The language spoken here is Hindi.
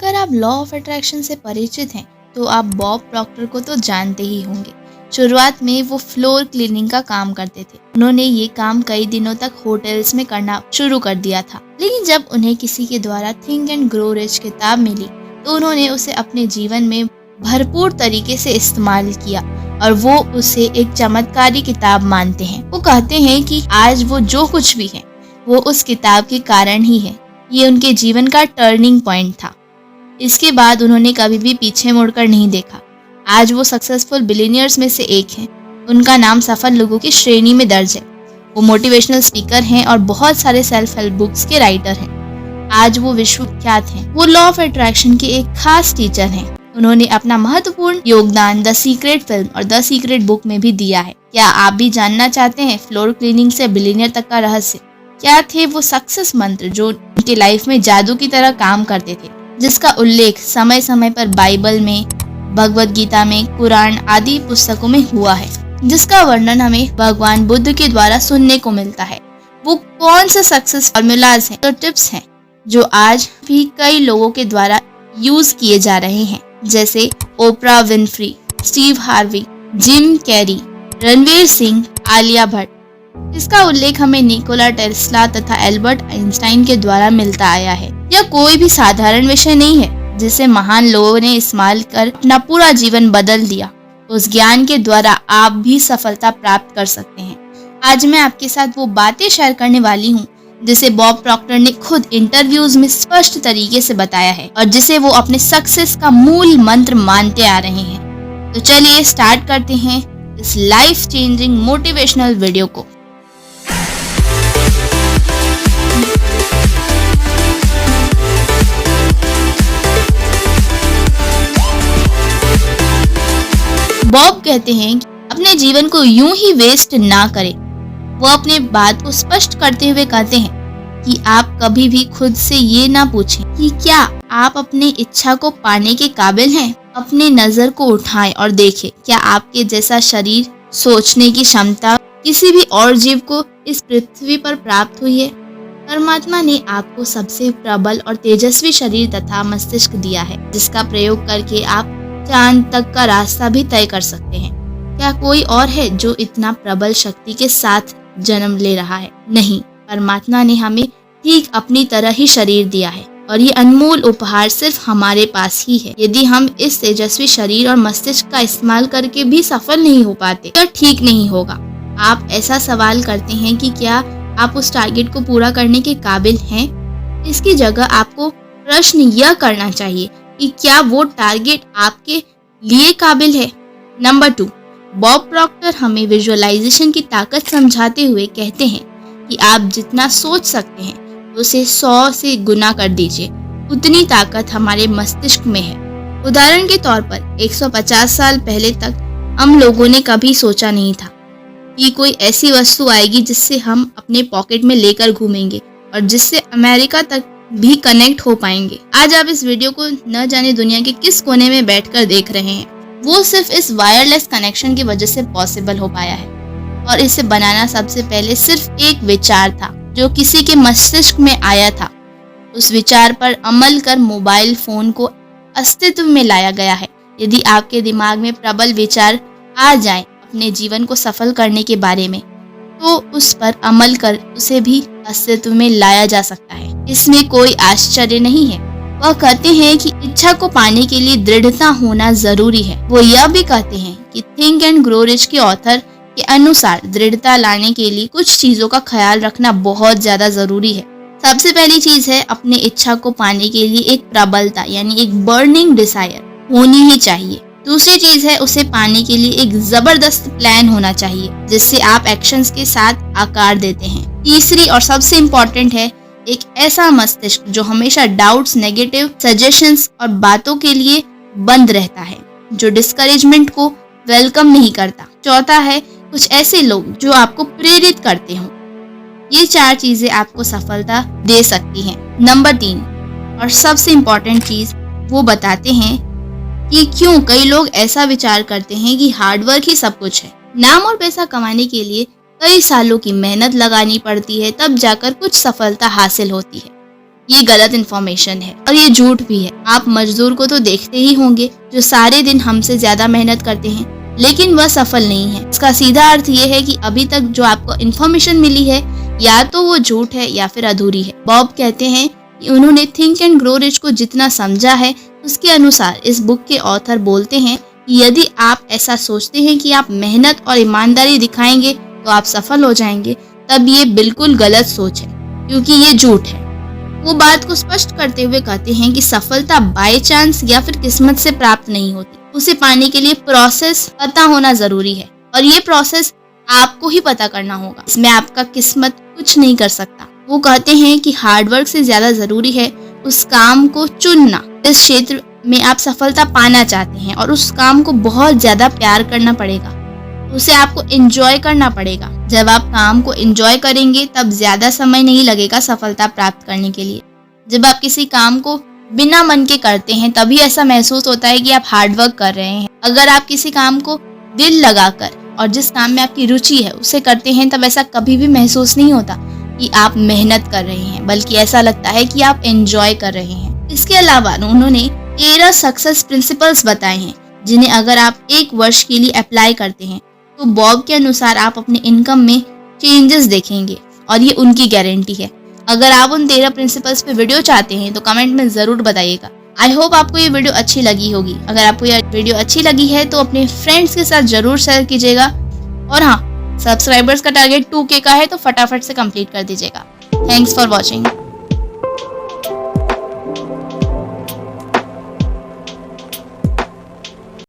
अगर आप लॉ ऑफ अट्रैक्शन से परिचित हैं तो आप बॉब प्रॉक्टर को तो जानते ही होंगे। शुरुआत में वो फ्लोर क्लीनिंग का काम करते थे। उन्होंने ये काम कई दिनों तक होटल्स में करना शुरू कर दिया था, लेकिन जब उन्हें किसी के द्वारा थिंक एंड ग्रो रिच किताब मिली तो उन्होंने उसे अपने जीवन में भरपूर तरीके से इस्तेमाल किया और वो उसे एक चमत्कारी किताब मानते हैं। वो कहते हैं कि आज वो जो कुछ भी है वो उस किताब के कारण ही है। ये उनके जीवन का टर्निंग पॉइंट था। इसके बाद उन्होंने कभी भी पीछे मुड़कर नहीं देखा। आज वो सक्सेसफुल बिलियनियर्स में से एक हैं। उनका नाम सफल लोगों की श्रेणी में दर्ज है। वो मोटिवेशनल स्पीकर हैं और बहुत सारे सेल्फ हेल्प बुक्स के राइटर हैं। आज वो विश्वविख्यात हैं। वो लॉ ऑफ अट्रैक्शन के एक खास टीचर हैं। उन्होंने अपना महत्वपूर्ण योगदान द सीक्रेट फिल्म और द सीक्रेट बुक में भी दिया है। क्या आप भी जानना चाहते हैं फ्लोर क्लीनिंग से बिलियनियर तक का रहस्य? क्या थे वो सक्सेस मंत्र जो उनके लाइफ में जादू की तरह काम करते थे, जिसका उल्लेख समय समय पर बाइबल में, भगवत गीता में, कुरान आदि पुस्तकों में हुआ है, जिसका वर्णन हमें भगवान बुद्ध के द्वारा सुनने को मिलता है? वो कौन से सक्सेस फॉर्मूलाज हैं, तो टिप्स हैं जो आज भी कई लोगों के द्वारा यूज किए जा रहे हैं, जैसे ओपरा Winfrey, Steve Harvey, Jim Carrey, Ranveer Singh, Alia Bhatt. इसका उल्लेख हमें निकोला टेस्ला तथा एल्बर्ट आइंस्टाइन के द्वारा मिलता आया है। यह कोई भी साधारण विषय नहीं है जिसे महान लोगों ने इस्तेमाल कर अपना पूरा जीवन बदल दिया। उस ज्ञान के द्वारा आप भी सफलता प्राप्त कर सकते हैं। आज मैं आपके साथ वो बातें शेयर करने वाली हूँ जिसे बॉब प्रॉक्टर ने खुद इंटरव्यूज में स्पष्ट तरीके से बताया है और जिसे वो अपने सक्सेस का मूल मंत्र मानते आ रहे हैं। तो चलिए स्टार्ट करते हैं इस लाइफ चेंजिंग मोटिवेशनल वीडियो को। बॉब कहते हैं कि अपने जीवन को यूं ही वेस्ट ना करें। वो अपने बात को स्पष्ट करते हुए कहते हैं कि आप कभी भी खुद से ये ना पूछें कि क्या आप अपनी इच्छा को पाने के काबिल हैं। अपने नजर को उठाएं और देखें, क्या आपके जैसा शरीर, सोचने की क्षमता किसी भी और जीव को इस पृथ्वी पर प्राप्त हुई है? परमात्मा ने आपको सबसे प्रबल और तेजस्वी शरीर तथा मस्तिष्क दिया है, जिसका प्रयोग करके आप चांद तक का रास्ता भी तय कर सकते हैं। क्या कोई और है जो इतना प्रबल शक्ति के साथ जन्म ले रहा है? नहीं, परमात्मा ने हमें ठीक अपनी तरह ही शरीर दिया है और ये अनमोल उपहार सिर्फ हमारे पास ही है। यदि हम इस तेजस्वी शरीर और मस्तिष्क का इस्तेमाल करके भी सफल नहीं हो पाते तो ठीक नहीं होगा। आप ऐसा सवाल करते हैं कि क्या आप उस टारगेट को पूरा करने के काबिल हैं? इसकी जगह आपको प्रश्न यह करना चाहिए कि क्या वो टारगेट आपके लिए काबिल है। नंबर 2, बॉब प्रॉक्टर हमें विजुअलाइजेशन की ताकत समझाते हुए कहते हैं कि आप जितना सोच सकते हैं उसे 100 से गुना कर दीजिए। उतनी ताकत हमारे मस्तिष्क में है। उदाहरण के तौर पर 150 साल पहले तक हम लोगों ने कभी सोचा नहीं था कि कोई ऐसी वस्तु आएगी जिससे हम अपने पॉकेट में लेकर घूमेंगे और जिससे अमेरिका तक भी कनेक्ट हो पाएंगे। आज आप इस वीडियो को न जाने दुनिया के किस कोने में बैठकर देख रहे हैं। वो सिर्फ इस वायरलेस कनेक्शन की वजह से पॉसिबल हो पाया है और इसे बनाना सबसे पहले सिर्फ एक विचार था जो किसी के मस्तिष्क में आया था। उस विचार पर अमल कर मोबाइल फोन को अस्तित्व में लाया गया है। यदि आपके दिमाग में प्रबल विचार आ जाएं अपने जीवन को सफल करने के बारे में, तो उस पर अमल कर उसे भी अस्तित्व में लाया जा सकता है। इसमें कोई आश्चर्य नहीं है। वह कहते हैं कि इच्छा को पाने के लिए दृढ़ता होना जरूरी है। वो यह भी कहते हैं कि थिंक एंड ग्रो रिच के ऑथर के अनुसार दृढ़ता लाने के लिए कुछ चीजों का ख्याल रखना बहुत ज्यादा जरूरी है। सबसे पहली चीज है, अपने इच्छा को पाने के लिए एक प्रबलता यानी एक बर्निंग डिजायर होनी ही चाहिए। दूसरी चीज है, उसे पाने के लिए एक जबरदस्त प्लान होना चाहिए जिससे आप एक्शंस के साथ आकार देते हैं। तीसरी और सबसे इम्पोर्टेंट है, एक ऐसा मस्तिष्क जो हमेशा डाउट्स, नेगेटिव सजेशंस और बातों के लिए बंद रहता है, जो डिस्करेजमेंट को वेलकम नहीं करता। चौथा है, कुछ ऐसे लोग जो आपको प्रेरित करते हो। ये 4 चीजें आपको सफलता दे सकती हैं। नंबर 3 और सबसे इम्पोर्टेंट चीज, वो बताते हैं कि क्यों कई लोग ऐसा विचार करते हैं कि हार्डवर्क ही सब कुछ है। नाम और पैसा कमाने के लिए कई सालों की मेहनत लगानी पड़ती है, तब जाकर कुछ सफलता हासिल होती है। ये गलत इन्फॉर्मेशन है और ये झूठ भी है। आप मजदूर को तो देखते ही होंगे जो सारे दिन हमसे ज्यादा मेहनत करते हैं लेकिन वह सफल नहीं है। इसका सीधा अर्थ ये है कि अभी तक जो आपको इन्फॉर्मेशन मिली है या तो वो झूठ है या फिर अधूरी है। बॉब कहते हैं कि उन्होंने थिंक एंड ग्रो रिच को जितना समझा है उसके अनुसार इस बुक के ऑथर बोलते हैं कि यदि आप ऐसा सोचते हैं कि आप मेहनत और ईमानदारी दिखाएंगे तो आप सफल हो जाएंगे, तब ये बिल्कुल गलत सोच है क्योंकि ये झूठ है। वो बात को स्पष्ट करते हुए कहते हैं कि सफलता बाय चांस या फिर किस्मत से प्राप्त नहीं होती, उसे पाने के लिए प्रोसेस पता होना जरूरी है और ये प्रोसेस आपको ही पता करना होगा। इसमें आपका किस्मत कुछ नहीं कर सकता। वो कहते हैं कि हार्डवर्क से ज्यादा जरूरी है उस काम को चुनना इस क्षेत्र में आप सफलता पाना चाहते हैं और उस काम को बहुत ज्यादा प्यार करना पड़ेगा, उसे आपको एंजॉय करना पड़ेगा। जब आप काम को एंजॉय करेंगे तब ज्यादा समय नहीं लगेगा सफलता प्राप्त करने के लिए। जब आप किसी काम को बिना मन के करते हैं तभी ऐसा महसूस होता है कि आप हार्डवर्क कर रहे हैं। अगर आप किसी काम को दिल लगाकर और जिस काम में आपकी रुचि है उसे करते हैं तब ऐसा कभी भी महसूस नहीं होता कि आप मेहनत कर रहे हैं, बल्कि ऐसा लगता है कि आप एंजॉय कर रहे हैं। इसके अलावा उन्होंने 13 सक्सेस प्रिंसिपल्स बताए हैं जिन्हें अगर आप 1 वर्ष के लिए अप्लाई करते हैं तो बॉब के अनुसार आप अपने इनकम में चेंजेस देखेंगे और ये उनकी गारंटी है। अगर आप उन 13 प्रिंसिपल्स पे वीडियो चाहते हैं तो कमेंट में जरूर बताइएगा। आई होप आपको ये वीडियो अच्छी लगी होगी। अगर आपको ये वीडियो अच्छी लगी है तो अपने फ्रेंड्स के साथ जरूर शेयर कीजिएगा और हाँ, सब्सक्राइबर्स का टारगेट 2K का है तो फटाफट से कंप्लीट कर दीजिएगा। Thanks for watching.